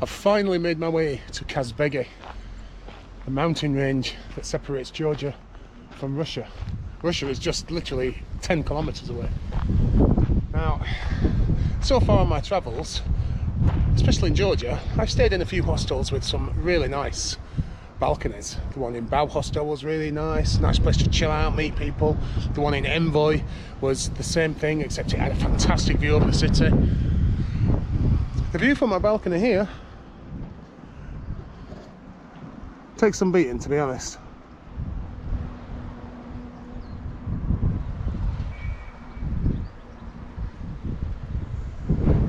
I've finally made my way to Kazbegi, the mountain range that separates Georgia from Russia. Russia is just literally 10 kilometers away. Now, so far on my travels, especially in Georgia, I've stayed in a few hostels with some really nice balconies. The one in Bao Hostel was really nice place to chill out, meet people. The one in Envoy was the same thing, except it had a fantastic view of the city. The view from my balcony here takes some beating, to be honest.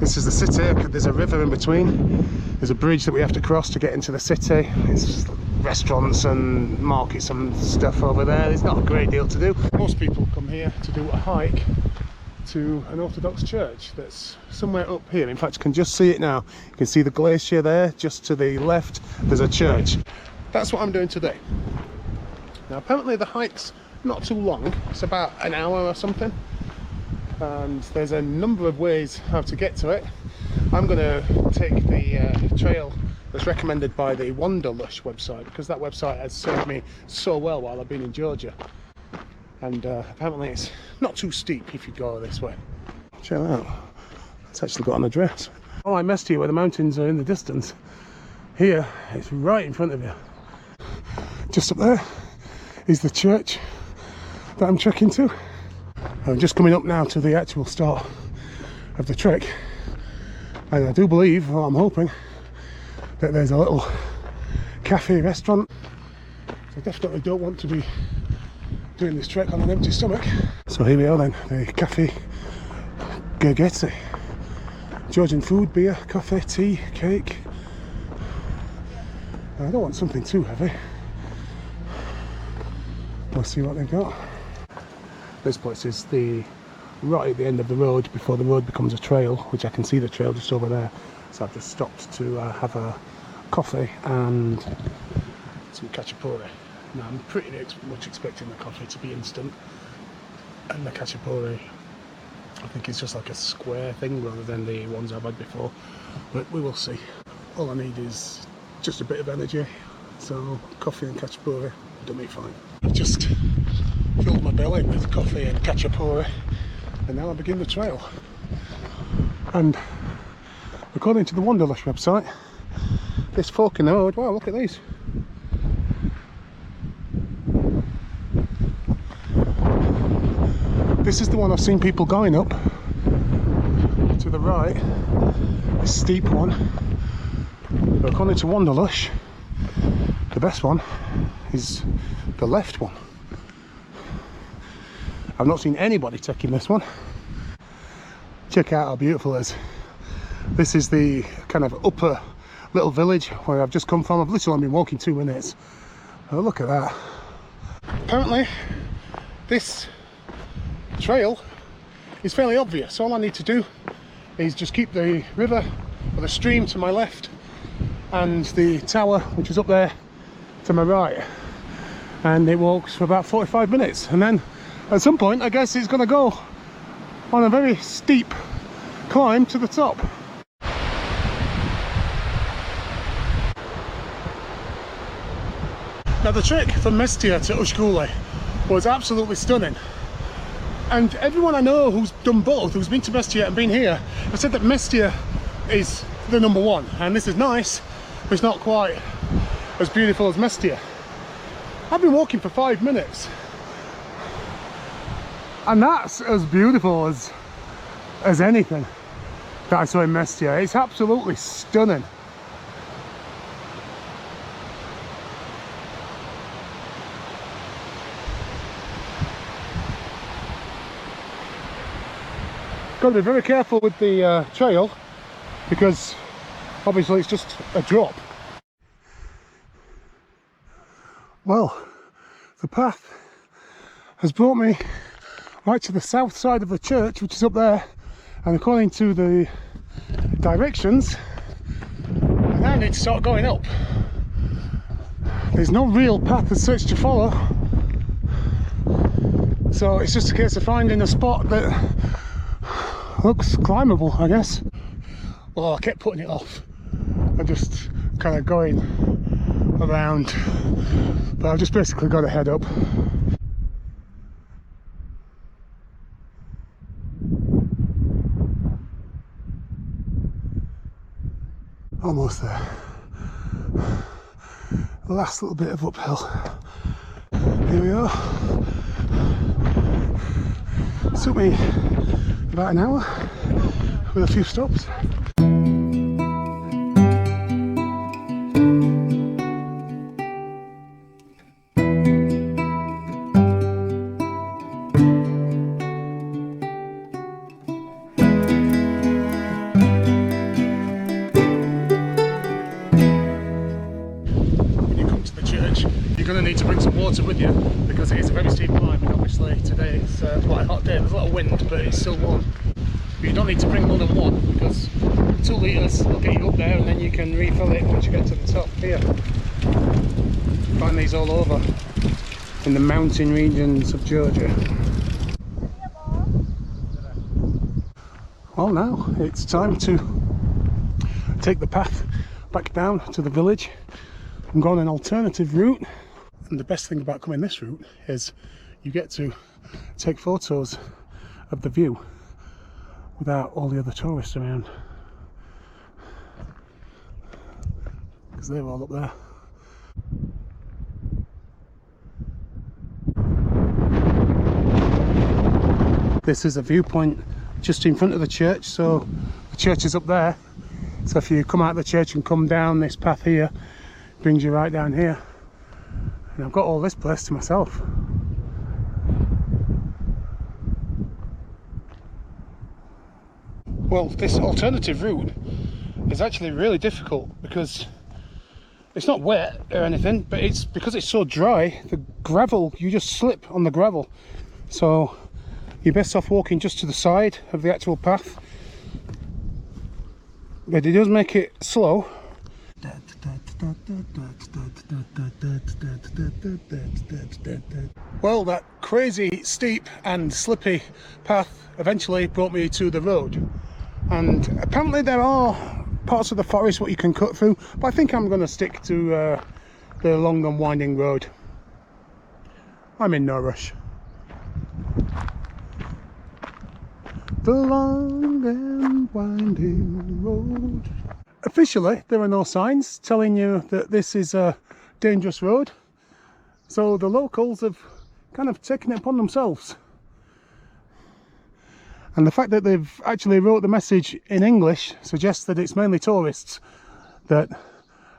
This is the city. There's a river in between. There's a bridge that we have to cross to get into the city. It's restaurants and markets and stuff over there. There's not a great deal to do. Most people come here to do a hike to an Orthodox church that's somewhere up here. In fact, you can just see it now. You can see the glacier there. Just to the left, there's a church. That's what I'm doing today. Now, apparently the hike's not too long. It's about an hour or something. And there's a number of ways how to get to it. I'm going to take the trail that's recommended by the Wanderlust website, because that website has served me so well while I've been in Georgia. And apparently it's not too steep if you go this way. Check that out. It's actually got an address. Oh, I'm Mestia, where the mountains are in the distance. Here, it's right in front of you. Just up there is the church that I'm trekking to. I'm just coming up now to the actual start of the trek, and I do believe, or I'm hoping, that there's a little cafe restaurant. So I definitely don't want to be doing this trek on an empty stomach. So here we are then, the cafe Gergeti. Georgian food, beer, coffee, tea, cake. I don't want something too heavy. We'll see what they've got. This place is right at the end of the road before the road becomes a trail, which I can see the trail just over there. So I've just stopped to have a coffee and some khachapuri. Now I'm pretty much expecting the coffee to be instant, and the khachapuri, I think it's just like a square thing rather than the ones I've had before, but we will see. All I need is just a bit of energy, so coffee and khachapuri will do me fine. I've just filled my belly with coffee and khachapuri, and now I begin the trail. And according to the Wanderlust website, this fork in the road, wow, look at these. This is the one I've seen people going up to the right, this steep one. But according to Wanderlust, the best one is the left one. I've not seen anybody taking this one. Check out how beautiful it is. This is the kind of upper little village where I've just come from. I've literally been walking 2 minutes. Oh, look at that. Apparently, this trail is fairly obvious. All I need to do is just keep the river or the stream to my left and the tower, which is up there, to my right. And it walks for about 45 minutes. And then at some point, I guess it's going to go on a very steep climb to the top. Now the trek from Mestia to Ushguli was absolutely stunning. And everyone I know who's done both, who's been to Mestia and been here, have said that Mestia is the number one. And this is nice, but it's not quite as beautiful as Mestia. I've been walking for 5 minutes. And that's as beautiful as anything that I saw in Mestia. It's absolutely stunning. Got to be very careful with the trail, because obviously it's just a drop. Well, the path has brought me right to the south side of the church, which is up there, and according to the directions, I now need to start going up. There's no real path as such to follow, so it's just a case of finding a spot that looks climbable, I guess. Well, I kept putting it off I'm just kind of going around, but I've just basically got to head up. Almost there. The last little bit of uphill. Here we are. It took me about an hour with a few stops. You're going to need to bring some water with you because it is a very steep climb, and obviously today it's quite a hot day. There's a lot of wind, but it's still warm. But you don't need to bring more than one because 2 litres will get you up there, and then you can refill it once you get to the top. Here, you find these all over in the mountain regions of Georgia. Well, now it's time to take the path back down to the village and go on an alternative route. And the best thing about coming this route is you get to take photos of the view without all the other tourists around, because they're all up there. This is a viewpoint just in front of the church, so the church is up there. So if you come out of the church and come down this path here, it brings you right down here. And I've got all this place to myself. Well, this alternative route is actually really difficult because it's not wet or anything, but it's because it's so dry, the gravel, you just slip on the gravel. So you're best off walking just to the side of the actual path. But it does make it slow. Well, that crazy steep and slippy path eventually brought me to the road, and apparently there are parts of the forest what you can cut through, but I think I'm going to stick to the long and winding road. I'm in no rush. The long and winding road. Officially, there are no signs telling you that this is a dangerous road, so the locals have kind of taken it upon themselves. And the fact that they've actually wrote the message in English suggests that it's mainly tourists that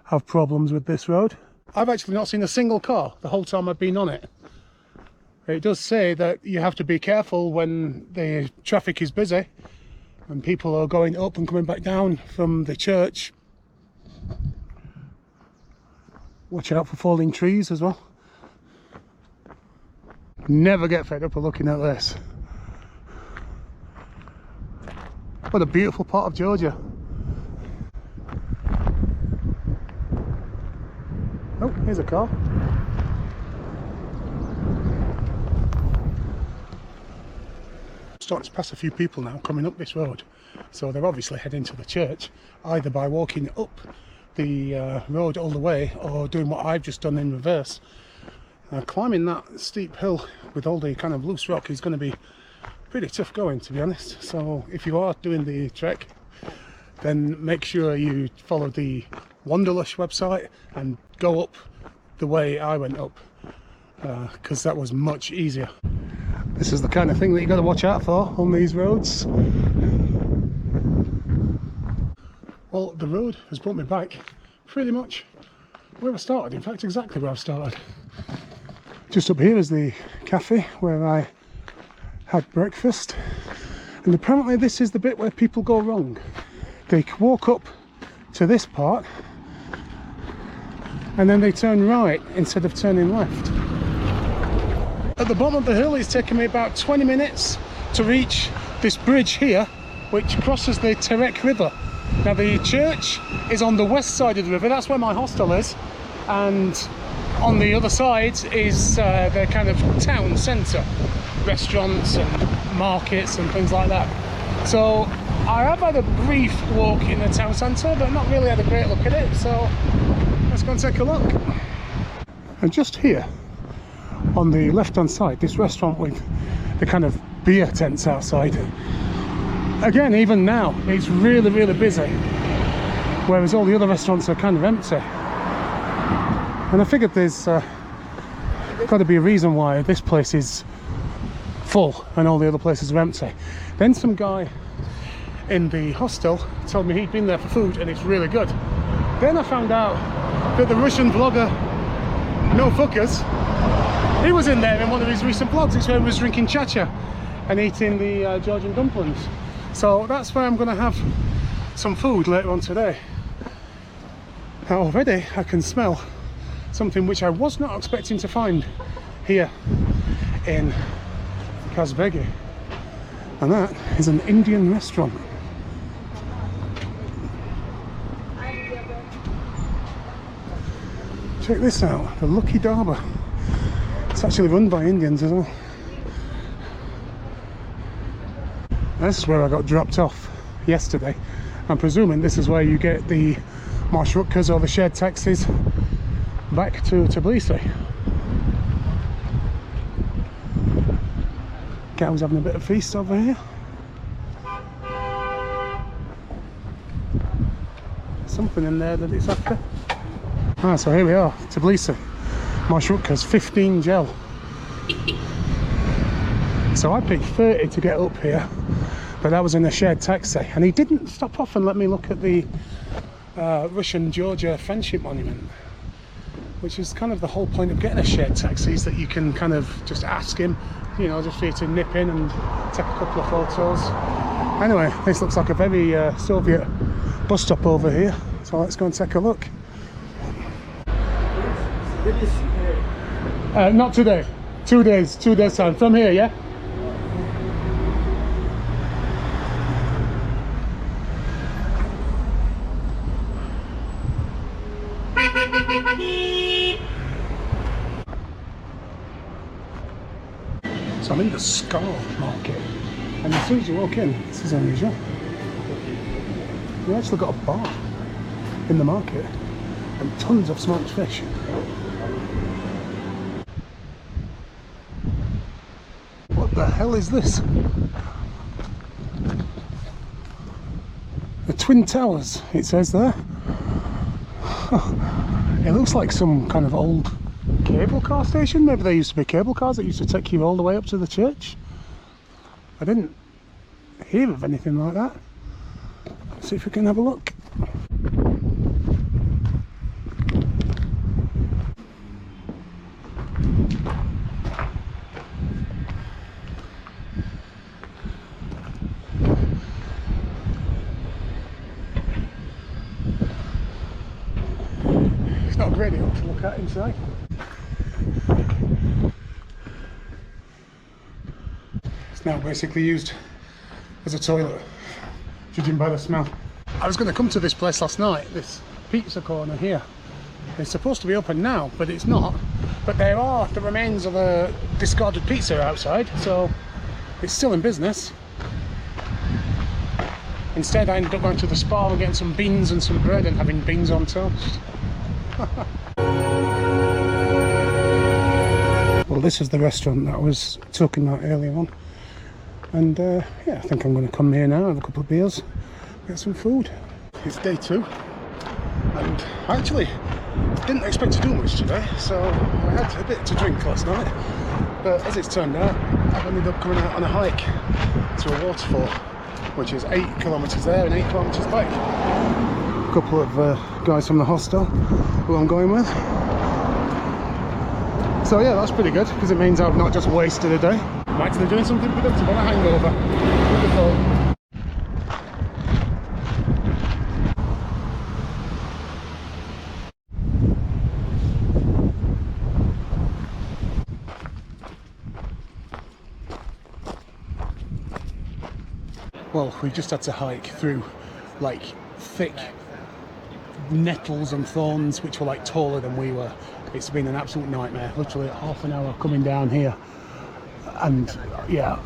have problems with this road. I've actually not seen a single car the whole time I've been on it. It does say that you have to be careful when the traffic is busy and people are going up and coming back down from the church. Watch out for falling trees as well. Never get fed up of looking at this. What a beautiful part of Georgia. Oh, here's a car. Starting to pass a few people now coming up this road, so they're obviously heading to the church either by walking up the road all the way or doing what I've just done in reverse. Climbing that steep hill with all the kind of loose rock is going to be pretty tough going, to be honest. So if you are doing the trek, then make sure you follow the Wanderlush website and go up the way I went up, because that was much easier. This is the kind of thing that you got to watch out for on these roads. Well, the road has brought me back pretty much where I started, in fact exactly where I started. Just up here is the cafe where I had breakfast, and apparently this is the bit where people go wrong. They walk up to this part and then they turn right instead of turning left. At the bottom of the hill, it's taken me about 20 minutes to reach this bridge here, which crosses the Terek River. Now the church is on the west side of the river, that's where my hostel is, and on the other side is the kind of town centre, restaurants and markets and things like that. So I have had a brief walk in the town centre, but not really had a great look at it, so let's go and take a look. And just here, on the left-hand side, this restaurant with the kind of beer tents outside. Again, even now, it's really, really busy, whereas all the other restaurants are kind of empty. And I figured there's got to be a reason why this place is full and all the other places are empty. Then some guy in the hostel told me he'd been there for food and it's really good. Then I found out that the Russian vlogger No Fuckers, he was in there in one of his recent vlogs. It's where he was drinking cha-cha and eating the Georgian dumplings. So that's where I'm going to have some food later on today. Now already I can smell something which I was not expecting to find here in Kazbegi, and that is an Indian restaurant. Check this out, the Lucky Dhaba. It's actually run by Indians as well. This is where I got dropped off yesterday. I'm presuming this is where you get the marshrutkas or the shared taxis back to Tbilisi. Cow's having a bit of feast over here. Something in there that it's after. Ah, so here we are, Tbilisi. Marshrutkas, 15 gel. So I paid 30 to get up here, but that was in a shared taxi. And he didn't stop off and let me look at the Russian-Georgia friendship monument, which is kind of the whole point of getting a shared taxi, is that you can kind of just ask him, you know, just for you to nip in and take a couple of photos. Anyway, this looks like a very Soviet bus stop over here, so let's go and take a look. Not today. 2 days time from here, yeah? So I'm in the Scar market, and as soon as you walk in, this is unusual. You actually got a bar in the market and tons of smoked fish. What the hell is this? The Twin Towers, it says there. It looks like some kind of old cable car station. Maybe there used to be cable cars that used to take you all the way up to the church. I didn't hear of anything like that. Let's see if we can have a look. It's not a great deal to look at inside. It's now basically used as a toilet, judging by the smell. I was going to come to this place last night, this pizza corner here. It's supposed to be open now, but it's not. But there are the remains of a discarded pizza outside, so it's still in business. Instead, I ended up going to the spa and getting some beans and some bread and having beans on toast. Well, this is the restaurant that I was talking about earlier on. And yeah, I think I'm going to come here now, have a couple of beers, get some food. It's day 2, and I actually didn't expect to do much today, so I had a bit to drink last night. But as it's turned out, I've ended up coming out on a hike to a waterfall, which is 8 kilometres there and 8 kilometres back. A couple of guys from the hostel who I'm going with. So yeah, that's pretty good, because it means I've not just wasted a day. I'm actually doing something productive on a hangover. Wonderful. Well, we just had to hike through like thick nettles and thorns which were like taller than we were. It's been an absolute nightmare, literally half an hour coming down here, and yeah,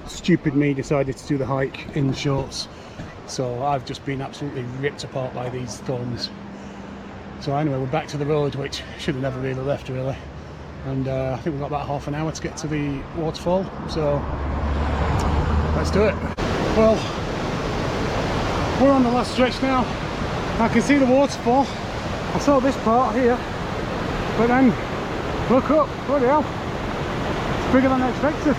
stupid me decided to do the hike in shorts So I've just been absolutely ripped apart by these thorns. So anyway, we're back to the road, which should have never really left really. And I think we've got about half an hour to get to the waterfall, so let's do it. Well, we're on the last stretch now. I can see the waterfall. I saw this part here, but then look up, bloody hell, it's bigger than I expected.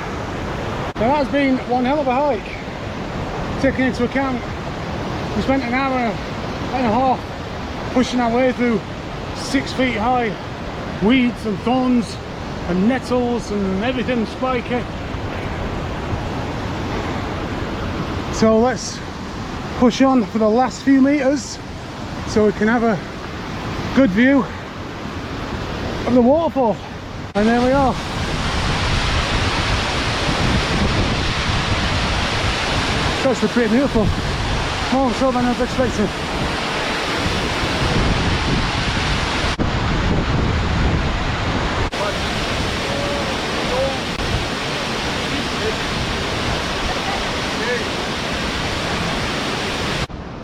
Now that's been one hell of a hike, taking into account we spent an hour and a half pushing our way through 6 feet high weeds and thorns and nettles and everything spiky. So let's push on for the last few meters so we can have a good view of the waterfall. And there we are. It's actually pretty beautiful. More so than I was expecting.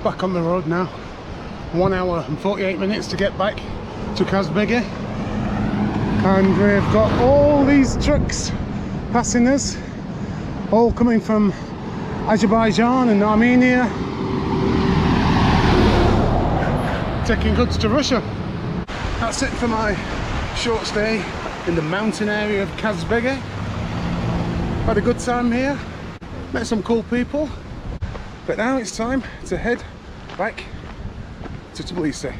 Back on the road now. 1 hour and 48 minutes to get back to Kazbegi. And we've got all these trucks passing us, all coming from Azerbaijan and Armenia, taking goods to Russia. That's it for my short stay in the mountain area of Kazbegi. Had a good time here, met some cool people, but now it's time to head back to Tbilisi.